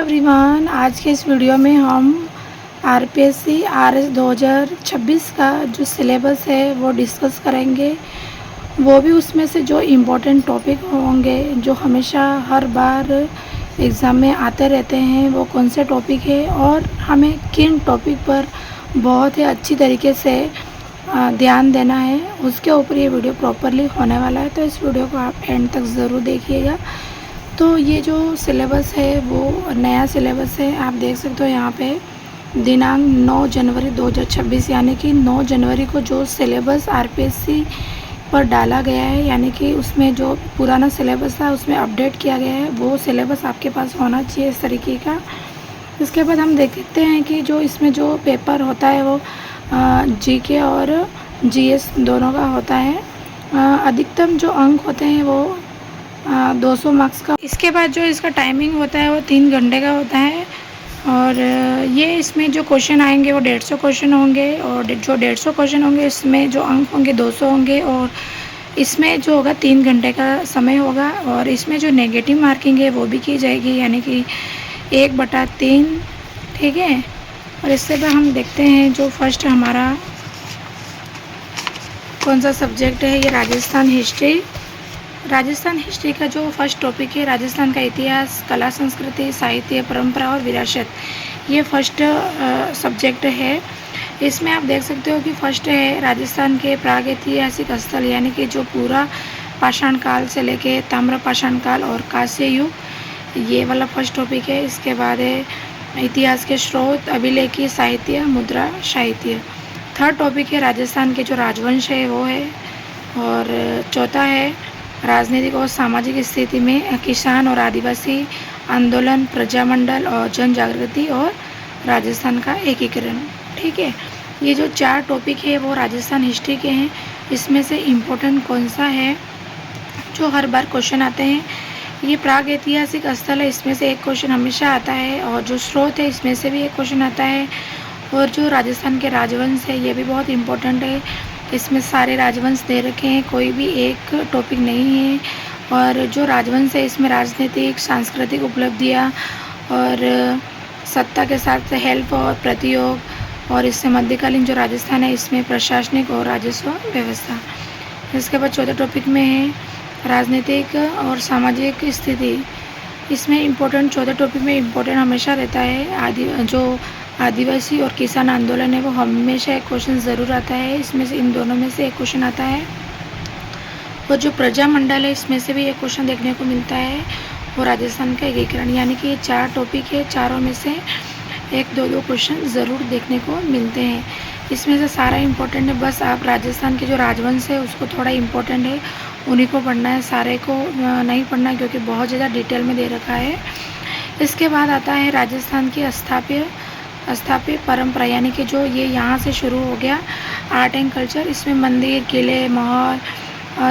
Everyone, आज के इस वीडियो में हम आरपीएससी आरएस 2026 का जो सिलेबस है वो डिस्कस करेंगे। वो भी उसमें से जो इम्पोर्टेंट टॉपिक होंगे जो हमेशा हर बार एग्ज़ाम में आते रहते हैं, वो कौन से टॉपिक है और हमें किन टॉपिक पर बहुत ही अच्छी तरीके से ध्यान देना है, उसके ऊपर ये वीडियो प्रॉपरली होने वाला है। तो इस वीडियो को आप एंड तक ज़रूर देखिएगा। तो ये जो सिलेबस है वो नया सिलेबस है। आप देख सकते हो यहाँ पे दिनांक 9 जनवरी 2026 यानी कि 9 जनवरी को जो सिलेबस आरपीएससी पर डाला गया है, यानी कि उसमें जो पुराना सिलेबस था उसमें अपडेट किया गया है, वो सिलेबस आपके पास होना चाहिए इस तरीके का। इसके बाद हम देखते हैं कि जो इसमें जो पेपर होता है वो जीके और जीएस दोनों का होता है। अधिकतम जो अंक होते हैं वो 200 मार्क्स का। इसके बाद जो इसका टाइमिंग होता है वो 3 घंटे का होता है और ये इसमें जो क्वेश्चन आएंगे वो 150 क्वेश्चन होंगे और जो 150 क्वेश्चन होंगे इसमें जो अंक होंगे 200 होंगे और इसमें जो होगा 3 घंटे का समय होगा और इसमें जो नेगेटिव मार्किंग है वो भी की जाएगी, यानी कि 1/3। ठीक है। और इससे बाद हम देखते हैं जो फर्स्ट हमारा कौन सा सब्जेक्ट है, ये राजस्थान हिस्ट्री। राजस्थान हिस्ट्री का जो फर्स्ट टॉपिक है राजस्थान का इतिहास, कला, संस्कृति, साहित्य, परंपरा और विरासत, ये फर्स्ट सब्जेक्ट है। इसमें आप देख सकते हो कि फर्स्ट है राजस्थान के प्रागैतिहासिक स्थल, यानी कि जो पूरा पाषाण काल से लेके ताम्र पाषाण काल और कांस्य युग, ये वाला फर्स्ट टॉपिक है। इसके बाद है इतिहास के स्रोत, अभिलेखी साहित्य, मुद्रा साहित्य। थर्ड टॉपिक है राजस्थान के जो राजवंश है वो है। और चौथा है राजनीतिक और सामाजिक स्थिति में किसान और आदिवासी आंदोलन, प्रजामंडल और जन जागृति और राजस्थान का एकीकरण। ठीक है। ये जो 4 टॉपिक है वो राजस्थान हिस्ट्री के हैं। इसमें से इम्पोर्टेंट कौन सा है जो हर बार क्वेश्चन आते हैं, ये प्राग ऐतिहासिक स्थल है, इसमें से एक क्वेश्चन हमेशा आता है। और जो स्रोत है इसमें से भी एक क्वेश्चन आता है। और जो राजस्थान के राजवंश है ये भी बहुत इम्पोर्टेंट है, इसमें सारे राजवंश दे रखे हैं, कोई भी एक टॉपिक नहीं है। और जो राजवंश है इसमें राजनीतिक, सांस्कृतिक उपलब्धियाँ और सत्ता के साथ हेल्प और प्रतियोग, और इससे मध्यकालीन जो राजस्थान है इसमें प्रशासनिक और राजस्व व्यवस्था। इसके बाद चौथे टॉपिक में है राजनीतिक और सामाजिक स्थिति। इसमें इम्पोर्टेंट चौथे टॉपिक में इम्पोर्टेंट हमेशा रहता है जो आदिवासी और किसान आंदोलन है, वो हमेशा एक क्वेश्चन ज़रूर आता है। इसमें से इन दोनों में से एक क्वेश्चन आता है। और जो प्रजामंडल है इसमें से भी एक क्वेश्चन देखने को मिलता है, और राजस्थान का एकीकरण। यानी कि ये 4 टॉपिक है, चारों में से 1-2 क्वेश्चन ज़रूर देखने को मिलते हैं। इसमें से सारा इम्पोर्टेंट है, बस आप राजस्थान के जो राजवंश है उसको थोड़ा इम्पोर्टेंट है, उन्हीं को पढ़ना है, सारे को नहीं पढ़ना क्योंकि बहुत ज़्यादा डिटेल में दे रखा है। इसके बाद आता है राजस्थान की स्थापत्य परंपरा, यानी कि जो ये यहाँ से शुरू हो गया आर्ट एंड कल्चर। इसमें मंदिर, किले, महल,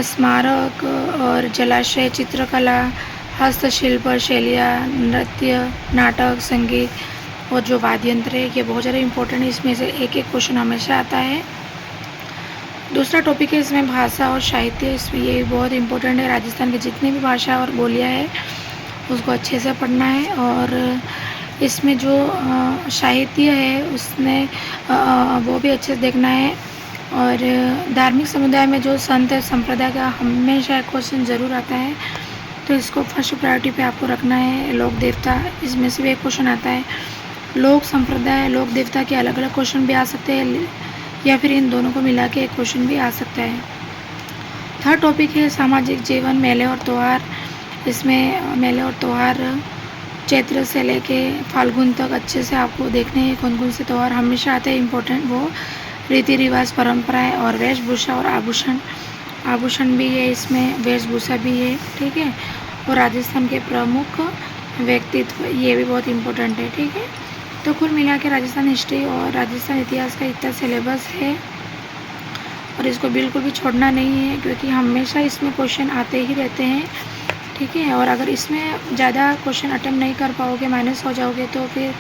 स्मारक और जलाशय, चित्रकला, हस्तशिल्प, शैलियाँ, नृत्य, नाटक, संगीत और जो वाद्य यंत्र है ये बहुत ज़्यादा इम्पोर्टेंट है। इसमें से एक क्वेश्चन हमेशा आता है। दूसरा टॉपिक है इसमें भाषा और साहित्य। इसमें ये बहुत इम्पोर्टेंट है, राजस्थान की जितनी भी भाषा और बोलियाँ है उसको अच्छे से पढ़ना है। और इसमें जो साहित्य है उसमें वो भी अच्छे से देखना है। और धार्मिक समुदाय में जो संत है संप्रदाय का हमेशा क्वेश्चन ज़रूर आता है, तो इसको फर्स्ट प्रायोरिटी पे आपको रखना है। लोक देवता, इसमें से भी एक क्वेश्चन आता है। लोक संप्रदाय, लोक देवता के अलग अलग क्वेश्चन भी आ सकते हैं या फिर इन दोनों को मिला के एक क्वेश्चन भी आ सकता है। थर्ड टॉपिक है सामाजिक जीवन, मेले और त्यौहार। इसमें मेले और त्यौहार चैत्र से लेके फाल्गुन तक अच्छे से आपको देखने हैं कौन कौन से त्यौहार हमेशा आते हैं इम्पोर्टेंट, वो रीति रिवाज, परंपराएं और वेशभूषा और आभूषण भी है, इसमें वेशभूषा भी है। ठीक है। और राजस्थान के प्रमुख व्यक्तित्व, ये भी बहुत इम्पोर्टेंट है। ठीक है। तो कुल मिला के राजस्थान हिस्ट्री और राजस्थान इतिहास का इतना सिलेबस है और इसको बिल्कुल भी छोड़ना नहीं है क्योंकि हमेशा इसमें क्वेश्चन आते ही रहते हैं। ठीक है। और अगर इसमें ज़्यादा क्वेश्चन अटेम्प्ट नहीं कर पाओगे, माइनस हो जाओगे, तो फिर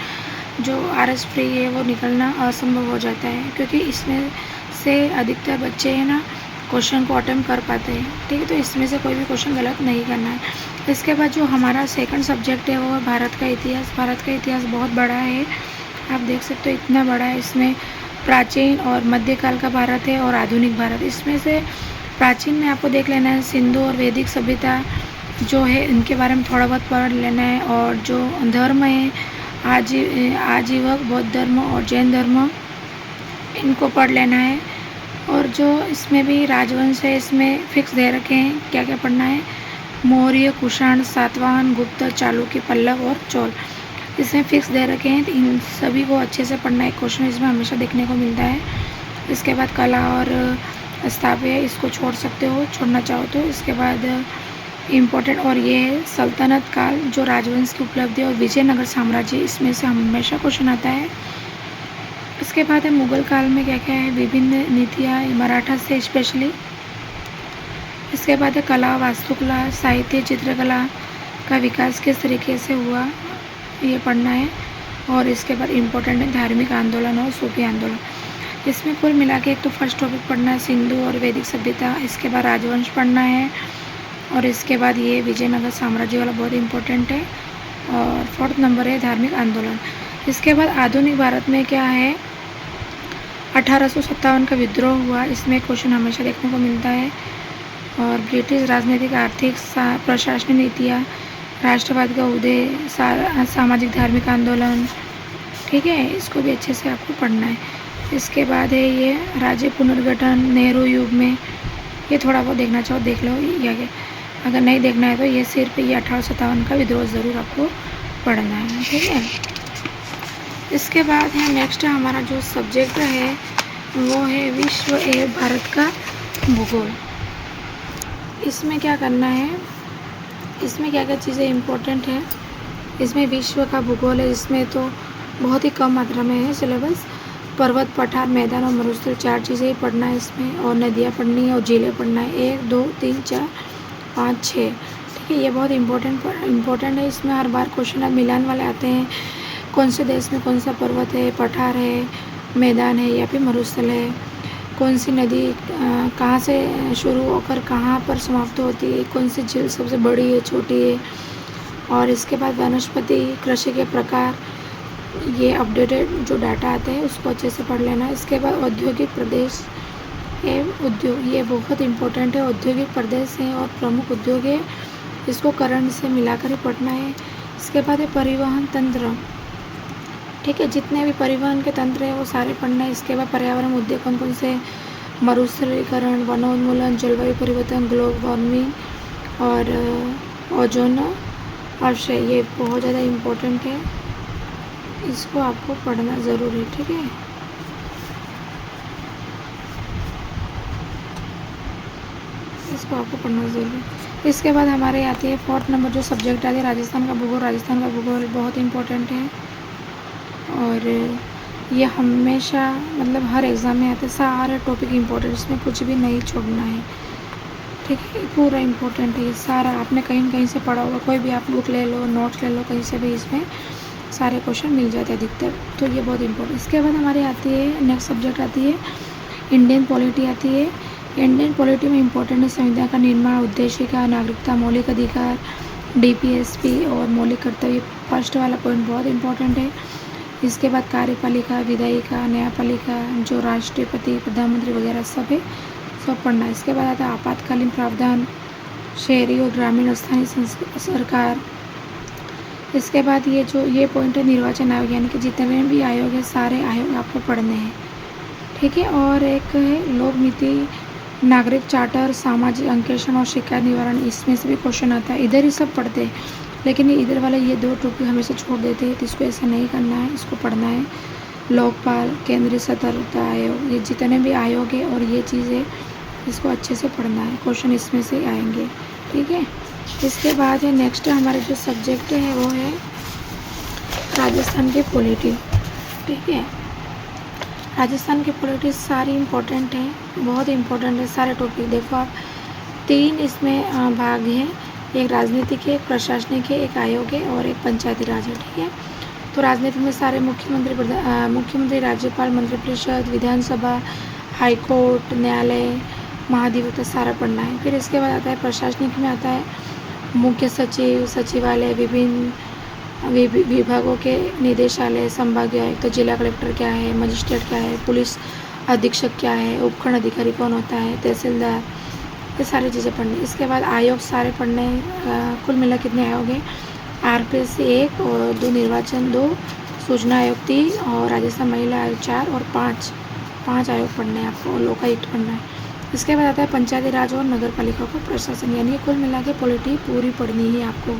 जो आरएस फ्री है वो निकलना असंभव हो जाता है, क्योंकि इसमें से अधिकतर बच्चे हैं ना क्वेश्चन को अटेम्प्ट कर पाते हैं। ठीक है। तो इसमें से कोई भी क्वेश्चन गलत नहीं करना है। इसके बाद जो हमारा सेकंड सब्जेक्ट है वो है भारत का इतिहास। भारत का इतिहास बहुत बड़ा है, आप देख सकते हो इतना बड़ा है। इसमें प्राचीन और मध्यकाल का भारत है और आधुनिक भारत। इसमें से प्राचीन में आपको देख लेना है सिंधु और वैदिक सभ्यता जो है इनके बारे में थोड़ा बहुत पढ़ लेना है। और जो धर्म है आजीवक बौद्ध धर्म और जैन धर्म इनको पढ़ लेना है। और जो इसमें भी राजवंश है इसमें फिक्स दे रखे हैं क्या क्या पढ़ना है। मौर्य, कुषाण, सातवाहन, गुप्त, चालुक्य, पल्लव और चोल इसमें फिक्स दे रखे हैं। इन सभी को अच्छे से पढ़ना है, क्वेश्चन इसमें हमेशा देखने को मिलता है। इसके बाद कला और स्थापत्य इसको छोड़ सकते हो, छोड़ना चाहो तो। इसके बाद इम्पोर्टेंट और ये है सल्तनत काल जो राजवंश की उपलब्धि और विजयनगर साम्राज्य इसमें से हमेशा क्वेश्चन आता है। इसके बाद है मुगल काल में क्या क्या है, विभिन्न नीतियाँ मराठा से स्पेशली। इसके बाद है कला, वास्तुकला, साहित्य, चित्रकला का विकास किस तरीके से हुआ ये पढ़ना है। और इसके बाद इम्पोर्टेंट है धार्मिक आंदोलन और सूफी आंदोलन। इसमें कुल मिला के एक तो फर्स्ट टॉपिक पढ़ना है सिंधु और वैदिक सभ्यता, इसके बाद राजवंश पढ़ना है और इसके बाद ये विजयनगर साम्राज्य वाला बहुत इम्पोर्टेंट है। और फोर्थ नंबर है धार्मिक आंदोलन। इसके बाद आधुनिक भारत में क्या है, 1857 का विद्रोह हुआ, इसमें क्वेश्चन हमेशा देखने को मिलता है। और ब्रिटिश राजनीतिक, आर्थिक, प्रशासनिक नीतियाँ, राष्ट्रवाद का उदय, सामाजिक धार्मिक आंदोलन, ठीक है, इसको भी अच्छे से आपको पढ़ना है। इसके बाद है ये राज्य पुनर्गठन नेहरू युग में, ये थोड़ा बहुत देखना चाहो देख लो या अगर नहीं देखना है तो ये सिर्फ ये 1857 का विद्रोह ज़रूर आपको पढ़ना है, ठीक है। इसके बाद है नेक्स्ट हमारा जो सब्जेक्ट है वो है विश्व एवं भारत का भूगोल। इसमें क्या करना है, इसमें क्या क्या चीज़ें इम्पोर्टेंट है। इसमें विश्व का भूगोल है, इसमें तो बहुत ही कम मात्रा में है सिलेबस। पर्वत, पठार, मैदान और मरुस्थल 4 चीज़ें ही पढ़ना है इसमें। और नदियाँ पढ़नी है और झीलें पढ़ना है, 1 2 3 4 5 6, ठीक है। ये बहुत इम्पोर्टेंट है। इसमें हर बार क्वेश्चन मिलान वाले आते हैं, कौन से देश में कौन सा पर्वत है, पठार है, मैदान है या फिर मरुस्थल है, कौन सी नदी कहाँ से शुरू होकर कहाँ पर समाप्त होती है, कौन सी झील सबसे बड़ी है, छोटी है। और इसके बाद वनस्पति, कृषि के प्रकार, ये अपडेटेड जो डाटा आते हैं उसको अच्छे से पढ़ लेना। इसके बाद औद्योगिक प्रदेश एवं उद्योग, ये बहुत इम्पोर्टेंट है। औद्योगिक प्रदेश है और प्रमुख उद्योग है, इसको करंट से मिलाकर ही पढ़ना है। इसके बाद है परिवहन तंत्र, ठीक है, जितने भी परिवहन के तंत्र हैं वो सारे पढ़ना है। इसके बाद पर्यावरण मुद्दे कौन कौन से, मरुस्थलीकरण, वनोन्मूलन, जलवायु परिवर्तन, ग्लोबल वार्मिंग और ओजोन अवशय, ये बहुत ज़्यादा इम्पोर्टेंट है, इसको आपको पढ़ना ज़रूर है, ठीक है। इसको आपको पढ़ना ज़रूर है। इसके बाद हमारे आती है 4th नंबर जो सब्जेक्ट आती है राजस्थान का भूगोल। राजस्थान का भूगोल बहुत इम्पोर्टेंट है और ये हमेशा मतलब हर एग्ज़ाम में आते हैं, सारे टॉपिक इम्पोर्टेंट, इसमें कुछ भी नहीं छोड़ना है, ठीक है। पूरा इम्पोर्टेंट है ये सारा, आपने कहीं न कहीं से पढ़ा होगा, कोई भी आप बुक ले लो, नोट्स ले लो, कहीं से भी इसमें सारे क्वेश्चन मिल जाते हैं अधिकतर, तो ये बहुत इम्पोर्टेंट। इसके बाद हमारी आती है नेक्स्ट सब्जेक्ट आती है इंडियन पॉलिटी आती है। इंडियन पॉलिटी में इम्पोर्टेंट है संविधान का निर्माण, उद्देशिका, नागरिकता, मौलिक अधिकार, DPSP और मौलिक कर्तव्य। फर्स्ट वाला पॉइंट बहुत इम्पोर्टेंट है। इसके बाद कार्यपालिका, विधायिका, न्यायपालिका, जो राष्ट्रपति, प्रधानमंत्री वगैरह सब है, सब पढ़ना है। इसके बाद आता है आपातकालीन प्रावधान, शहरी और ग्रामीण स्थानीय सरकार। इसके बाद ये पॉइंट है निर्वाचन आयोग, यानी कि जितने भी आयोग है सारे आयोग आपको पढ़ने हैं, ठीक है। और एक है लोक नीति, नागरिक चार्टर, सामाजिक अंकेक्षण और शिकायत निवारण, इसमें से भी क्वेश्चन आता है। इधर ही सब पढ़ते हैं, लेकिन इधर वाले ये 2 टॉपिक हमेशा छोड़ देते हैं, तो इसको ऐसा नहीं करना है, इसको पढ़ना है। लोकपाल, केंद्रीय सतर्कता आयोग, ये जितने भी आयोग है और ये चीज़ें इसको अच्छे से पढ़ना है, क्वेश्चन इसमें से आएंगे, ठीक है। इसके बाद है नेक्स्ट हमारे जो सब्जेक्ट है वो है राजस्थान की पॉलिटी, ठीक है। राजस्थान की पॉलिटी सारी इम्पोर्टेंट है, बहुत इम्पोर्टेंट है सारे टॉपिक। देखो आप 3 इसमें भाग हैं, एक राजनीतिक है, एक प्रशासनिक है, एक आयोग है और एक पंचायती राज है, ठीक है। तो राजनीति में सारे मुख्यमंत्री, राज्यपाल, मंत्रिपरिषद, विधानसभा, हाईकोर्ट, न्यायालय, महाधिवक्ता सारा पढ़ना है। फिर इसके बाद आता है प्रशासनिक में आता है मुख्य सचिव, सचिवालय, विभिन्न विभागों के निदेशालय, संभागीय आयुक्त, तो जिला कलेक्टर क्या है, मजिस्ट्रेट क्या है, पुलिस अधीक्षक क्या है, उपखंड अधिकारी कौन होता है, तहसीलदार, ये सारी चीज़ें पढ़नी। इसके बाद आयोग सारे पढ़ने, कुल मिला कितने आयोग हैं, RPSC 1 और 2 निर्वाचन 2, सूचना आयोग 3 और राजस्थान महिला आयोग 4 और 5 आयोग पढ़ने हैं आपको और लोकायुक्त पढ़ना है। इसके बाद आता है पंचायती राज और नगर पालिका का प्रशासन, यानी कि कुल मिला के पॉलिटी पूरी पढ़नी है आपको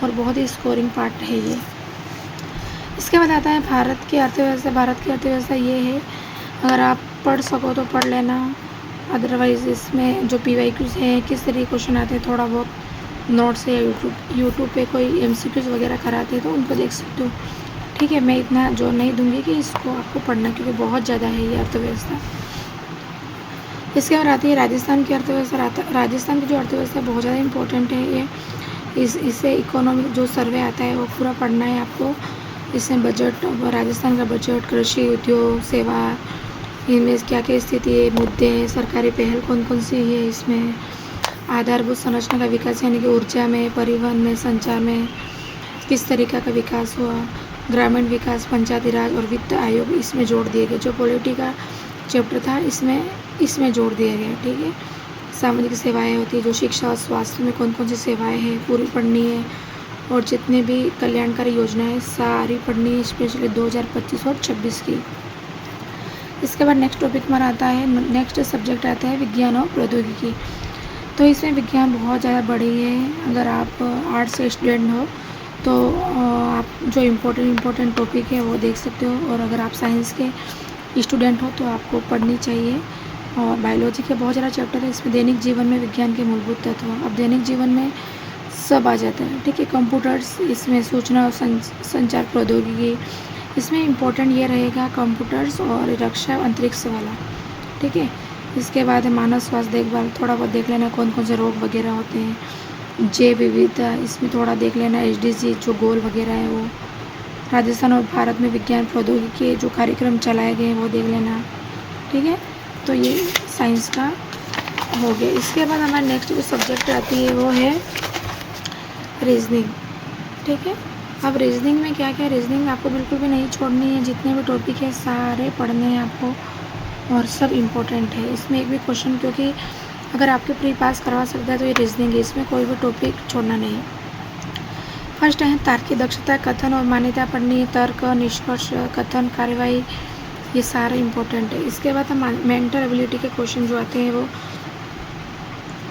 और बहुत ही स्कोरिंग पार्ट है ये। इसके बाद आता है भारत की अर्थव्यवस्था। भारत की अर्थव्यवस्था ये है, अगर आप पढ़ सको तो पढ़ लेना, अदरवाइज़ इसमें जो PYQs हैं, किस तरह क्वेश्चन आते हैं, थोड़ा बहुत नोट्स है, यूट्यूब पे कोई MCQs वगैरह कराते हैं तो उनको देख सकते हो। ठीक है, मैं इतना जोर नहीं दूंगी कि इसको आपको पढ़ना, क्योंकि बहुत ज़्यादा है ये अर्थव्यवस्था। इसके बाद आती है राजस्थान की अर्थव्यवस्था। राजस्थान की जो अर्थव्यवस्था बहुत ज़्यादा इंपॉर्टेंट है ये। इससे इकोनॉमिक जो सर्वे आता है वो पूरा पढ़ना है आपको। इसमें बजट, राजस्थान का बजट, कृषि, उद्योग, सेवा, इनमें क्या क्या स्थिति है, मुद्दे हैं, सरकारी पहल कौन कौन सी है, इसमें आधारभूत संरचना का विकास, यानी कि ऊर्जा में, परिवहन में, संचार में किस तरीका का विकास हुआ, ग्रामीण विकास, पंचायती राज और वित्त आयोग इसमें जोड़ दिए गए। जो पॉलिटी का चैप्टर था इसमें जोड़ दिया गया। ठीक है, सामाजिक सेवाएं होती है, जो शिक्षा और स्वास्थ्य में कौन कौन सी सेवाएं हैं पूरी पढ़नी है, और जितने भी कल्याणकारी योजनाएं सारी पढ़नी है, स्पेशली 2025 और 26 की। इसके बाद नेक्स्ट टॉपिक हमारा आता है, नेक्स्ट सब्जेक्ट आता है विज्ञान और प्रौद्योगिकी। तो इसमें विज्ञान बहुत ज़्यादा बड़ी है। अगर आप आर्ट्स से स्टूडेंट हो तो आप जो इम्पोर्टेंट टॉपिक है वो देख सकते हो, और अगर आप साइंस के स्टूडेंट हो तो आपको पढ़नी चाहिए। और बायोलॉजी के बहुत ज़्यादा चैप्टर है इसमें। दैनिक जीवन में विज्ञान के मूलभूत तत्व, अब दैनिक जीवन में सब आ जाता है। ठीक है, कंप्यूटर्स, इसमें सूचना और संचार प्रौद्योगिकी, इसमें इम्पोर्टेंट ये रहेगा कंप्यूटर्स और रक्षा अंतरिक्ष वाला। ठीक है, इसके बाद मानव स्वास्थ्य देखभाल, थोड़ा बहुत देख लेना कौन कौन से रोग वगैरह होते हैं। जैव विविधता, इसमें थोड़ा देख लेना, SDG जो गोल वगैरह है वो। राजस्थान और भारत में विज्ञान प्रौद्योगिकी के जो कार्यक्रम चलाए गए हैं वो देख लेना। ठीक है, तो ये साइंस का हो गया। इसके बाद हमारा नेक्स्ट जो सब्जेक्ट आती है वो है रीजनिंग। ठीक है, अब रीजनिंग में क्या क्या, रीजनिंग आपको बिल्कुल भी नहीं छोड़नी है, जितने भी टॉपिक है सारे पढ़ने हैं आपको और सब इम्पोर्टेंट है। इसमें एक भी क्वेश्चन, क्योंकि अगर आपके प्री पास करवा सकता है तो ये रीजनिंग है, इसमें कोई भी टॉपिक छोड़ना नहीं। फर्स्ट है तार्किक दक्षता, कथन और मान्यता पढ़नी है, तर्क, निष्कर्ष, कथन, कार्यवाही, ये सारे इम्पोर्टेंट है। इसके बाद हम मेंटल एबिलिटी के क्वेश्चन जो आते हैं वो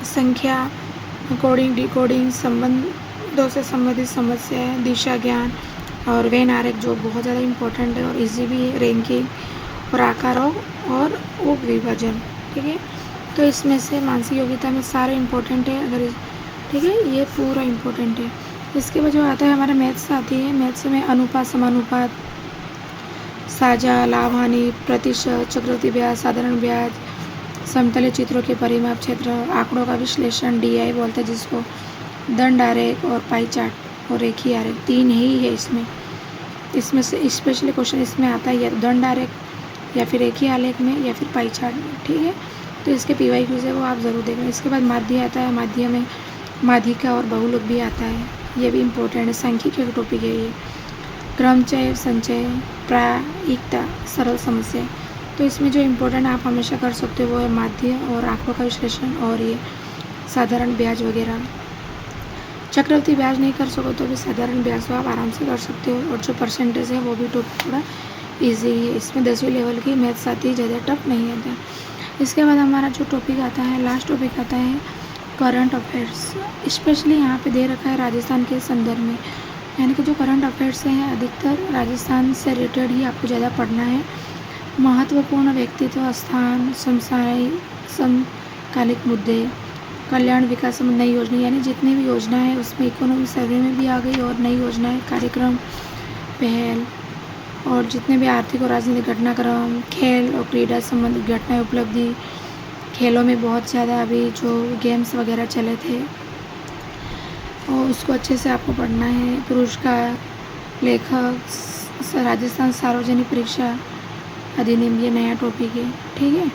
संख्या, कोडिंग, डिकोडिंग, संबंधों से संबंधित समस्याएं, दिशा ज्ञान और वेन आरेख जो बहुत ज़्यादा इम्पोर्टेंट है और इजी भी है, रैंकिंग और आकारों और उप विभाजन। ठीक है, तो इसमें से मानसिक योग्यता में सारे इम्पोर्टेंट है। अगर ठीक है, ये पूरा इम्पोर्टेंट है। इसके बाद जो आता है हमारा मैथ्स आती है। मैथ्स में अनुपात, समानुपात, साझा, लाभ हानि, प्रतिशत, चक्रवृद्धि ब्याज, साधारण ब्याज, समतलीय चित्रों के परिमाप क्षेत्र, आंकड़ों का विश्लेषण, DI बोलते हैं जिसको, दंड आरेख और पाई चार्ट और रेखीय आरेख, 3 ही है इसमें। इसमें से स्पेशली क्वेश्चन इसमें आता है या दंड आरेख या फिर रेखीय आलेख में या फिर पाई चार्ट में। ठीक है, तो इसके PYQs है वो आप ज़रूर देखें। इसके बाद माध्य आता है, माध्य में माध्यिका और बहुलक भी आता है, ये भी इम्पोर्टेंट है, सांख्यिकी का टॉपिक है ये। क्रमचय, संचय, प्रायिकता, सरल समस्या, तो इसमें जो इम्पोर्टेंट आप हमेशा कर सकते हो वो है माध्य और आंकड़ों का विश्लेषण और ये साधारण ब्याज वगैरह। चक्रवृद्धि ब्याज नहीं कर सको तो भी साधारण ब्याज तो आप आराम से कर सकते हो, और जो परसेंटेज है वो भी टॉपिक थोड़ा ईजी है। इसमें 10वीं लेवल की मैथ्स आती है, ज़्यादा टफ नहीं आता। इसके बाद हमारा जो टॉपिक आता है, लास्ट टॉपिक आता है करंट अफेयर्स। स्पेशली यहाँ पे दे रखा है राजस्थान के संदर्भ में, यानी कि जो करंट अफेयर्स हैं अधिकतर राजस्थान से रिलेटेड ही आपको ज़्यादा पढ़ना है। महत्वपूर्ण व्यक्तित्व, स्थान, समकालिक मुद्दे, कल्याण विकास नई योजना, यानी जितनी भी योजना है उसमें इकोनॉमिक सर्वे में भी आ गई, और नई योजनाएं, कार्यक्रम, पहल, और जितने भी आर्थिक और राजनीतिक घटनाक्रम, खेल और क्रीड़ा संबंधित घटनाएं, उपलब्धि, खेलों में बहुत ज़्यादा अभी जो गेम्स वगैरह चले थे और उसको अच्छे से आपको पढ़ना है। पुरस्कार, लेखक, राजस्थान सार्वजनिक परीक्षा अधिनियम, ये नया टॉपिक है। ठीक है,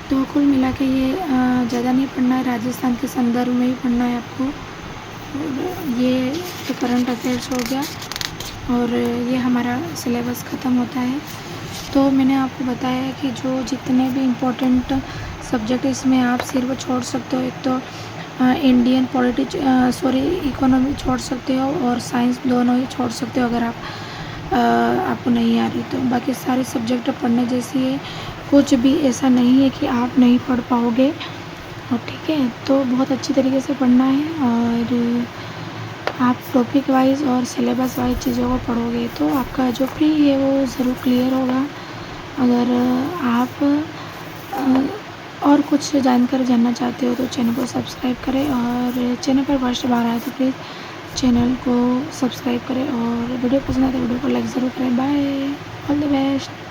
तो कुल मिला के ये ज़्यादा नहीं पढ़ना है, राजस्थान के संदर्भ में ही पढ़ना है आपको। और ये तो करंट अफेयर्स हो गया और ये हमारा सिलेबस ख़त्म होता है। तो मैंने आपको बताया कि जो जितने भी इम्पोर्टेंट सब्जेक्ट इसमें आप सिर्फ छोड़ सकते हो, एक तो इंडियन इकोनॉमी छोड़ सकते हो और साइंस दोनों ही छोड़ सकते हो अगर आपको नहीं आ रही तो। बाकी सारे सब्जेक्ट पढ़ने जैसी है, कुछ भी ऐसा नहीं है कि आप नहीं पढ़ पाओगे। और ठीक है, तो बहुत अच्छी तरीके से पढ़ना है और आप टॉपिक वाइज और सिलेबस वाइज चीज़ों को पढ़ोगे तो आपका जो प्री है वो ज़रूर क्लियर होगा। अगर आप और कुछ जानकारी जानना चाहते हो तो चैनल को सब्सक्राइब करें और चैनल पर फर्स्ट बार आए तो प्लीज़ चैनल को सब्सक्राइब करें और वीडियो पसंद आए तो वीडियो को लाइक ज़रूर करें। Bye, all the best.